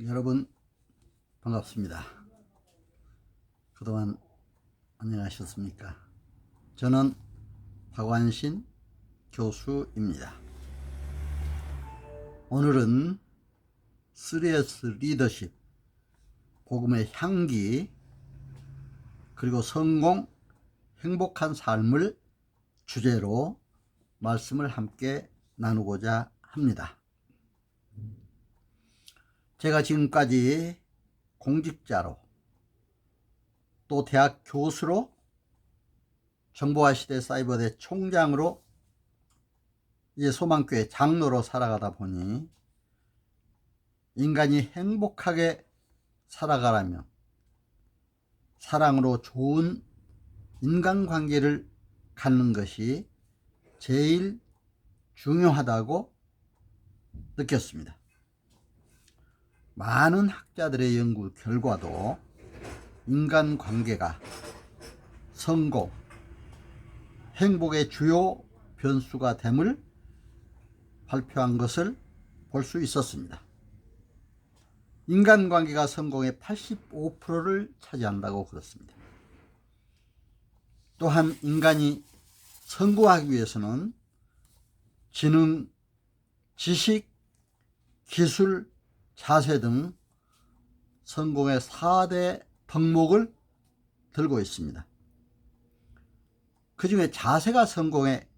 여러분 반갑습니다. 그동안 안녕하셨습니까? 저는 박완신 교수입니다. 오늘은 3S 리더십, 복음의 향기, 그리고 성공, 행복한 삶을 주제로 말씀을 함께 나누고자 합니다. 제가 지금까지 공직자로 또 대학 교수로 정보화시대 사이버대 총장으로 이제 소망교회 장로로 살아가다 보니 인간이 행복하게 살아가려면 사랑으로 좋은 인간관계를 갖는 것이 제일 중요하다고 느꼈습니다. 많은 학자들의 연구 결과도 인간관계가 성공, 행복의 주요 변수가 됨을 발표한 것을 볼 수 있었습니다. 인간관계가 성공의 85%를 차지한다고 그렇습니다. 또한 인간이 성공하기 위해서는 지능, 지식, 기술, 자세 등 성공의 4대 덕목을 들고 있습니다. 그 중에 자세가 성공의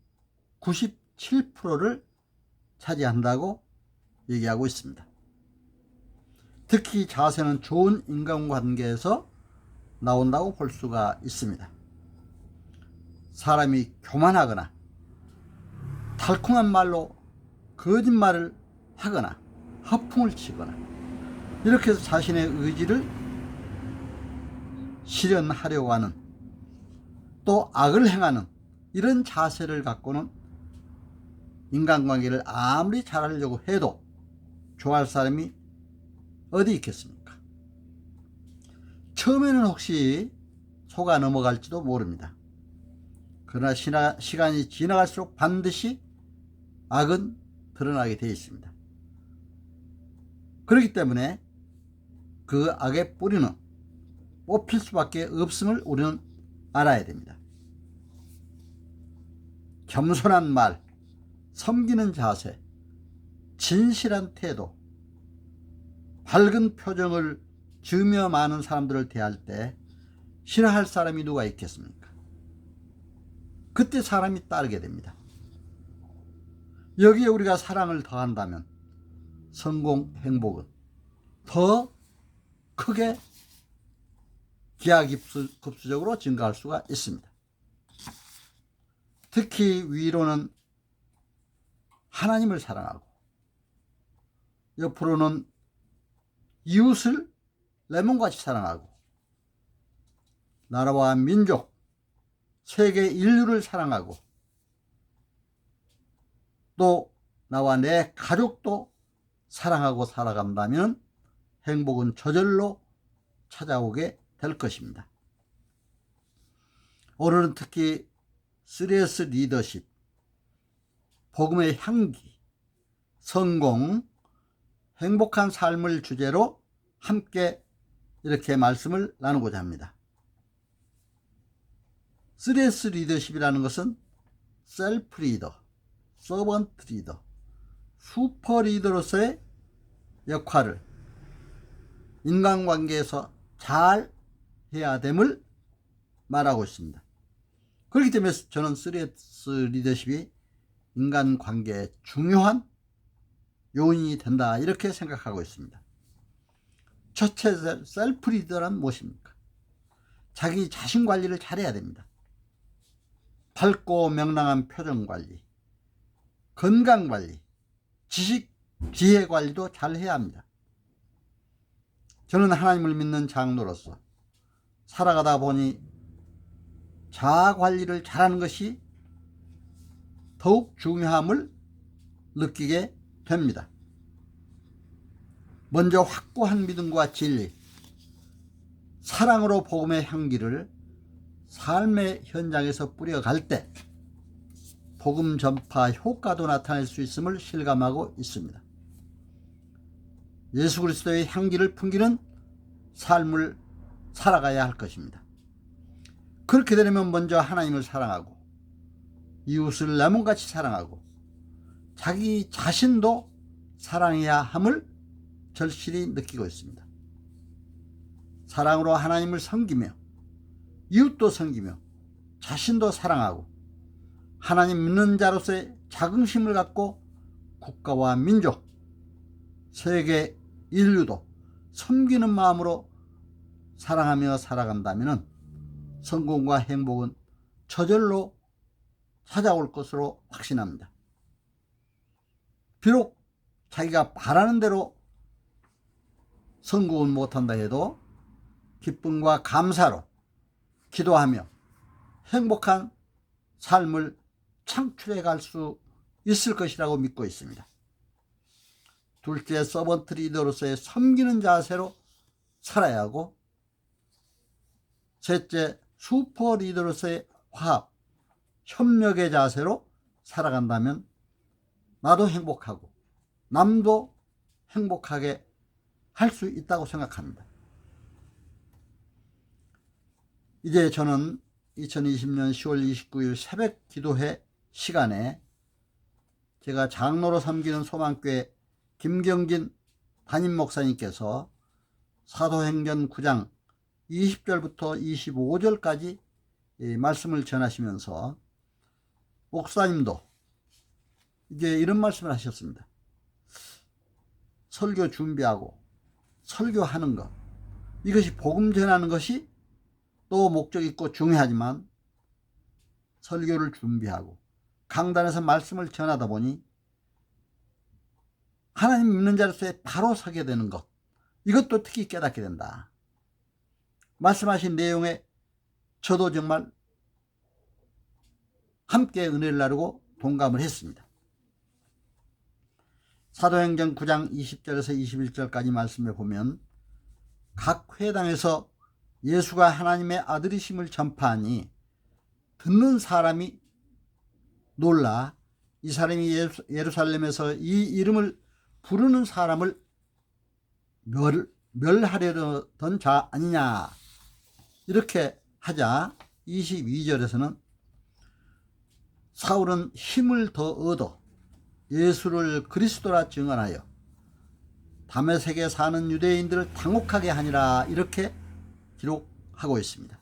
97%를 차지한다고 얘기하고 있습니다. 특히 자세는 좋은 인간관계에서 나온다고 볼 수가 있습니다. 사람이 교만하거나 달콤한 말로 거짓말을 하거나 허풍을 치거나 이렇게 해서 자신의 의지를 실현하려고 하는, 또 악을 행하는 이런 자세를 갖고는 인간관계를 아무리 잘하려고 해도 좋아할 사람이 어디 있겠습니까? 처음에는 혹시 속아 넘어갈지도 모릅니다. 그러나 시간이 지나갈수록 반드시 악은 드러나게 되어 있습니다. 그렇기 때문에 그 악의 뿌리는 뽑힐 수밖에 없음을 우리는 알아야 됩니다. 겸손한 말, 섬기는 자세, 진실한 태도, 밝은 표정을 지으며 많은 사람들을 대할 때 싫어할 사람이 누가 있겠습니까? 그때 사람이 따르게 됩니다. 여기에 우리가 사랑을 더한다면 성공, 행복은 더 크게 기하급수적으로 증가할 수가 있습니다. 특히 위로는 하나님을 사랑하고, 옆으로는 이웃을 레몬같이 사랑하고, 나라와 민족, 세계 인류를 사랑하고, 또 나와 내 가족도 사랑하고 살아간다면 행복은 저절로 찾아오게 될 것입니다. 오늘은 특히 3S 리더십, 복음의 향기, 성공, 행복한 삶을 주제로 함께 이렇게 말씀을 나누고자 합니다. 3S 리더십이라는 것은 셀프 리더, 서번트 리더, 슈퍼 리더로서의 역할을 인간관계에서 잘 해야 됨을 말하고 있습니다. 그렇기 때문에 저는 3S 리더십이 인간관계의 중요한 요인이 된다, 이렇게 생각하고 있습니다. 첫째, 셀프 리더란 무엇입니까? 자기 자신 관리를 잘해야 됩니다. 밝고 명랑한 표정 관리, 건강 관리, 지식, 지혜 관리도 잘 해야 합니다. 저는 하나님을 믿는 장로로서 살아가다 보니 자아 관리를 잘하는 것이 더욱 중요함을 느끼게 됩니다. 먼저 확고한 믿음과 진리, 사랑으로 복음의 향기를 삶의 현장에서 뿌려갈 때 복음 전파 효과도 나타낼 수 있음을 실감하고 있습니다. 예수 그리스도의 향기를 풍기는 삶을 살아가야 할 것입니다. 그렇게 되려면 먼저 하나님을 사랑하고 이웃을 내 몸같이 사랑하고 자기 자신도 사랑해야 함을 절실히 느끼고 있습니다. 사랑으로 하나님을 섬기며 이웃도 섬기며 자신도 사랑하고 하나님 믿는 자로서의 자긍심을 갖고 국가와 민족, 세계 인류도 섬기는 마음으로 사랑하며 살아간다면 성공과 행복은 저절로 찾아올 것으로 확신합니다. 비록 자기가 바라는 대로 성공은 못한다 해도 기쁨과 감사로 기도하며 행복한 삶을 창출해 갈 수 있을 것이라고 믿고 있습니다. 둘째, 서번트 리더로서의 섬기는 자세로 살아야 하고, 셋째, 슈퍼 리더로서의 화합, 협력의 자세로 살아간다면 나도 행복하고 남도 행복하게 할 수 있다고 생각합니다. 이제 저는 2020년 10월 29일 새벽 기도회 시간에 제가 장로로 섬기는 소망교회 김경진 담임 목사님께서 사도행전 9장 20절부터 25절까지 말씀을 전하시면서 목사님도 이제 이런 말씀을 하셨습니다. 설교 준비하고 설교하는 것, 이것이 복음 전하는 것이 또 목적 있고 중요하지만 설교를 준비하고 강단에서 말씀을 전하다 보니 하나님 믿는 자로서의 바로 서게 되는 것, 이것도 특히 깨닫게 된다. 말씀하신 내용에 저도 정말 함께 은혜를 나누고 동감을 했습니다. 사도행전 9장 20절에서 21절까지 말씀에 보면 각 회당에서 예수가 하나님의 아들이심을 전파하니 듣는 사람이 놀라 이 사람이 예루살렘에서 이 이름을 부르는 사람을 멸하려던 자 아니냐, 이렇게 하자 22절에서는 사울은 힘을 더 얻어 예수를 그리스도라 증언하여 다메섹에 사는 유대인들을 당혹하게 하니라, 이렇게 기록하고 있습니다.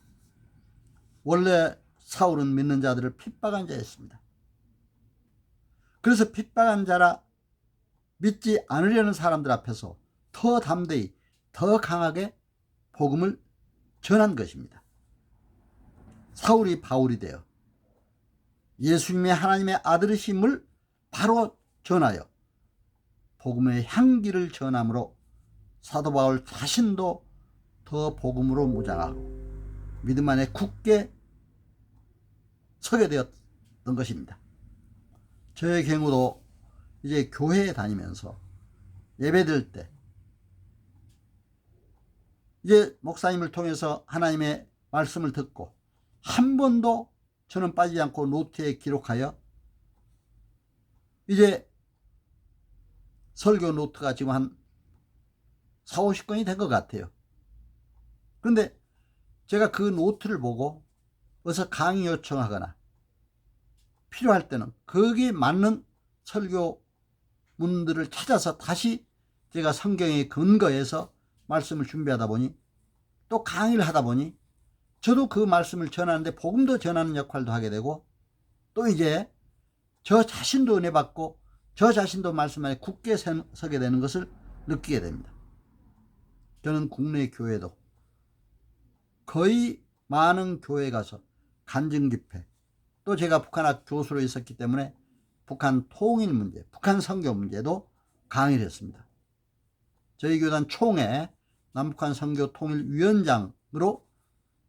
원래 사울은 믿는 자들을 핍박한 자였습니다. 그래서 핍박한 자라 믿지 않으려는 사람들 앞에서 더 담대히 더 강하게 복음을 전한 것입니다. 사울이 바울이 되어 예수님의 하나님의 아들이심을 바로 전하여 복음의 향기를 전함으로 사도 바울 자신도 더 복음으로 무장하고 믿음 안에 굳게 서게 되었던 것입니다. 저의 경우도 이제 교회에 다니면서 예배드릴 때 이제 목사님을 통해서 하나님의 말씀을 듣고 한 번도 저는 빠지지 않고 노트에 기록하여 이제 설교 노트가 지금 한 40-50건이 된 것 같아요. 그런데 제가 그 노트를 보고 어서 강의 요청하거나 필요할 때는 거기에 맞는 설교문들을 찾아서 다시 제가 성경에 근거해서 말씀을 준비하다 보니 또 강의를 하다 보니 저도 그 말씀을 전하는데 복음도 전하는 역할도 하게 되고 또 이제 저 자신도 은혜 받고 저 자신도 말씀 안에 굳게 서게 되는 것을 느끼게 됩니다. 저는 국내 교회도 거의 많은 교회에 가서 간증 집회, 또 제가 북한학 교수로 있었기 때문에 북한 통일 문제, 북한 선교 문제도 강의를 했습니다. 저희 교단 총회 남북한 선교 통일위원장으로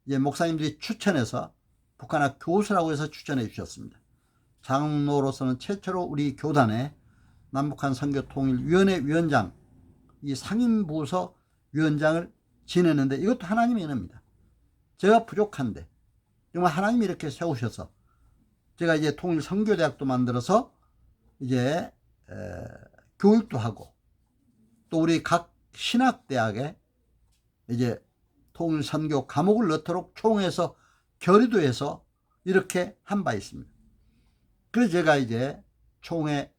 이제 목사님들이 추천해서 북한학 교수라고 해서 추천해 주셨습니다. 장로로서는 최초로 우리 교단에 남북한 선교통일위원회 위원장, 이 상임부서 위원장을 지냈는데 이것도 하나님의 은혜입니다. 제가 부족한데 정말 하나님이 이렇게 세우셔서 제가 이제 통일선교대학도 만들어서 이제 교육도 하고 또 우리 각 신학대학에 이제 통일선교 과목을 넣도록 총회에서 결의도 해서 이렇게 한 바 있습니다. 그래서 제가 이제 총회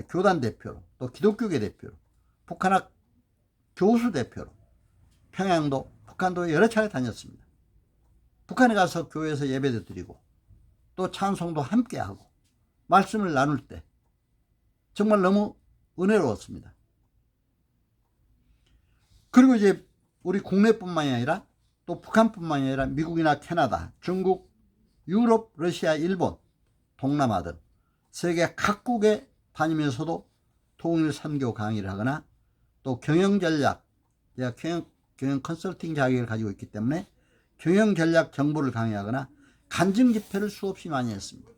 교단 대표로, 또 기독교계 대표로, 북한학 교수 대표로 평양도, 북한도 여러 차례 다녔습니다. 북한에 가서 교회에서 예배도 드리고 또 찬송도 함께 하고 말씀을 나눌 때 정말 너무 은혜로웠습니다. 그리고 이제 우리 국내뿐만이 아니라 또 북한뿐만이 아니라 미국이나 캐나다, 중국, 유럽, 러시아, 일본, 동남아 등 세계 각국에 다니면서도 통일선교 강의를 하거나 또 경영전략, 제가 경영 컨설팅 자격을 가지고 있기 때문에 경영전략 정보를 강의하거나 간증 집회를 수없이 많이 했습니다.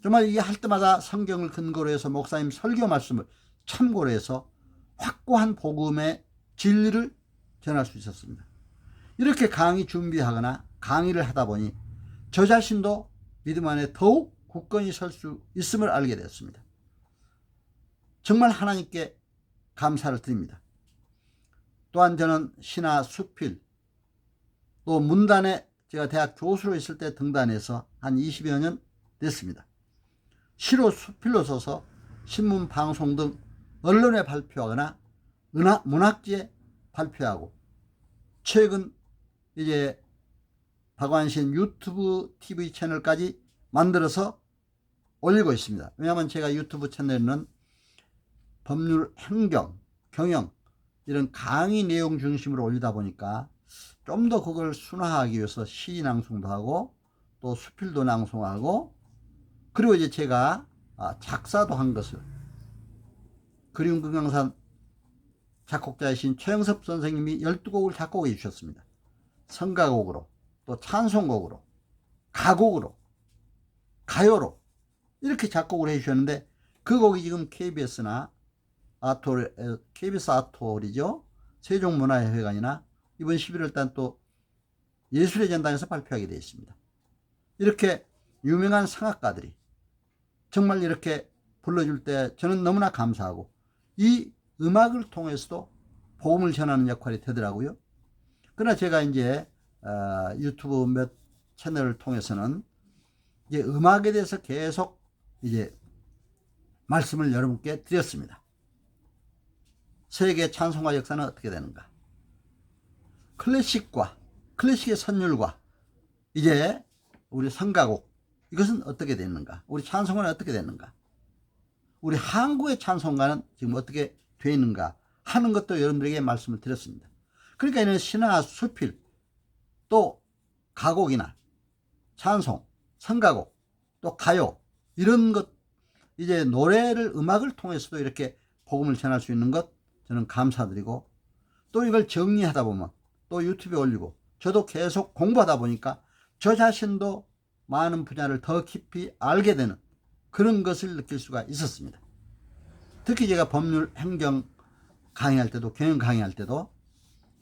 정말 이게 할 때마다 성경을 근거로 해서 목사님 설교 말씀을 참고로 해서 확고한 복음의 진리를 전할 수 있었습니다. 이렇게 강의 준비하거나 강의를 하다 보니 저 자신도 믿음 안에 더욱 굳건히 설 수 있음을 알게 되었습니다. 정말 하나님께 감사를 드립니다. 또한 저는 신화 수필, 또 문단에 제가 대학 교수로 있을 때 등단해서 한 20여 년 됐습니다. 시로 수필로 써서 신문, 방송 등 언론에 발표하거나 문학지에 발표하고 최근 이제 박완신 유튜브 TV 채널까지 만들어서 올리고 있습니다. 왜냐하면 제가 유튜브 채널에는 법률, 행정, 경영 이런 강의 내용 중심으로 올리다 보니까 좀 더 그걸 순화하기 위해서 시 낭송도 하고 또 수필도 낭송하고 그리고 이제 제가 작사도 한 것을 그리운 금강산 작곡자이신 최영섭 선생님이 12곡을 작곡해 주셨습니다. 성가곡으로 또 찬송곡으로 가곡으로 가요로 이렇게 작곡을 해 주셨는데 그 곡이 지금 KBS나 KBS 아톨이죠. 세종문화회관이나 이번 11월 달 또 예술의 전당에서 발표하게 되어 있습니다. 이렇게 유명한 성악가들이 정말 이렇게 불러줄 때 저는 너무나 감사하고 이 음악을 통해서도 복음을 전하는 역할이 되더라고요. 그러나 제가 이제 유튜브 몇 채널을 통해서는 이제 음악에 대해서 계속 이제 말씀을 여러분께 드렸습니다. 세계 찬송가 역사는 어떻게 되는가? 클래식의 선율과 이제 우리 성가곡 이것은 어떻게 됐는가? 우리 찬송가는 어떻게 됐는가? 우리 한국의 찬송가는 지금 어떻게 되어 있는가 하는 것도 여러분들에게 말씀을 드렸습니다. 그러니까 이런 신화 수필 또 가곡이나 찬송, 성가곡 또 가요 이런 것 이제 노래를 음악을 통해서도 이렇게 복음을 전할 수 있는 것 저는 감사드리고 또 이걸 정리하다 보면 또 유튜브에 올리고 저도 계속 공부하다 보니까 저 자신도 많은 분야를 더 깊이 알게 되는 그런 것을 느낄 수가 있었습니다. 특히 제가 법률, 행정 강의할 때도 경영 강의할 때도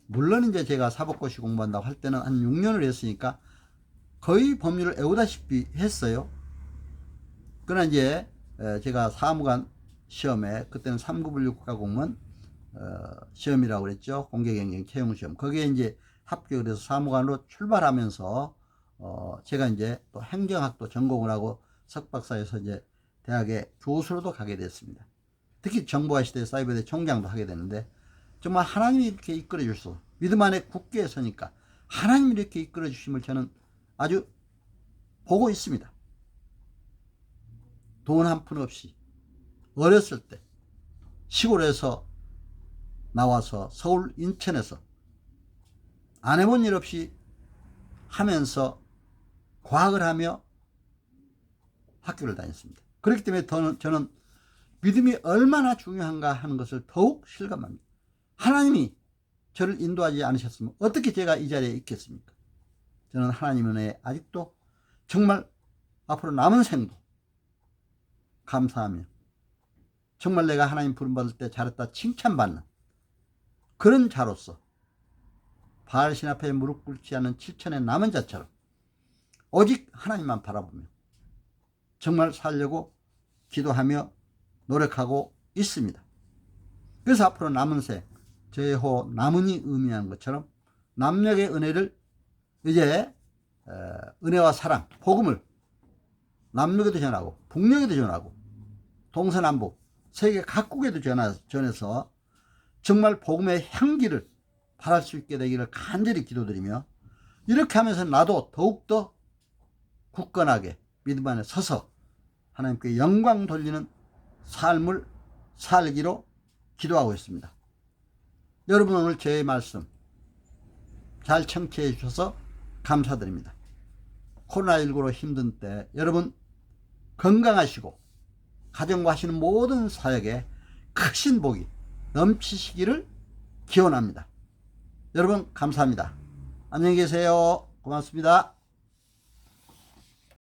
물론 이제 제가 사법고시 공부한다고 할 때는 한 6년을 했으니까 거의 법률을 외우다시피 했어요. 그러나 이제 제가 사무관 시험에 그때는 3급분류 국가공무원 시험이라고 그랬죠. 공개경쟁 채용시험. 거기에 이제 합격을 해서 사무관으로 출발하면서 제가 이제 또 행정학도 전공을 하고 석박사에서 이제 대학의 교수로도 가게 됐습니다. 특히 정보화 시대 사이버대 총장도 하게 되는데 정말 하나님이 이렇게 이끌어 주셔서 믿음 안에 굳게 서니까 하나님이 이렇게 이끌어 주심을 저는 아주 보고 있습니다. 돈 한 푼 없이 어렸을 때 시골에서 나와서 서울 인천에서 안 해본 일 없이 하면서 과학을 하며 학교를 다녔습니다. 그렇기 때문에 저는 믿음이 얼마나 중요한가 하는 것을 더욱 실감합니다. 하나님이 저를 인도하지 않으셨으면 어떻게 제가 이 자리에 있겠습니까? 저는 하나님 은혜에 아직도 정말 앞으로 남은 생도 감사하며 정말 내가 하나님 부름받을 때 잘했다 칭찬받는 그런 자로서 바알신 앞에 무릎 꿇지 않은 7천의 남은 자처럼 오직 하나님만 바라보며 정말 살려고 기도하며 노력하고 있습니다. 그래서 앞으로 남은 생, 제호 남은이 의미하는 것처럼 남녀의 은혜를 이제 은혜와 사랑, 복음을 남녀에도 전하고 북녘에도 전하고 동서남북 세계 각국에도 전해서 정말 복음의 향기를 발할 수 있게 되기를 간절히 기도드리며, 이렇게 하면서 나도 더욱더 굳건하게 믿음 안에 서서 하나님께 영광 돌리는 삶을 살기로 기도하고 있습니다. 여러분, 오늘 제 말씀 잘 청취해 주셔서 감사드립니다. 코로나19로 힘든 때 여러분 건강하시고 가정과 하시는 모든 사역에 크신 복이 넘치시기를 기원합니다. 여러분 감사합니다. 안녕히 계세요. 고맙습니다.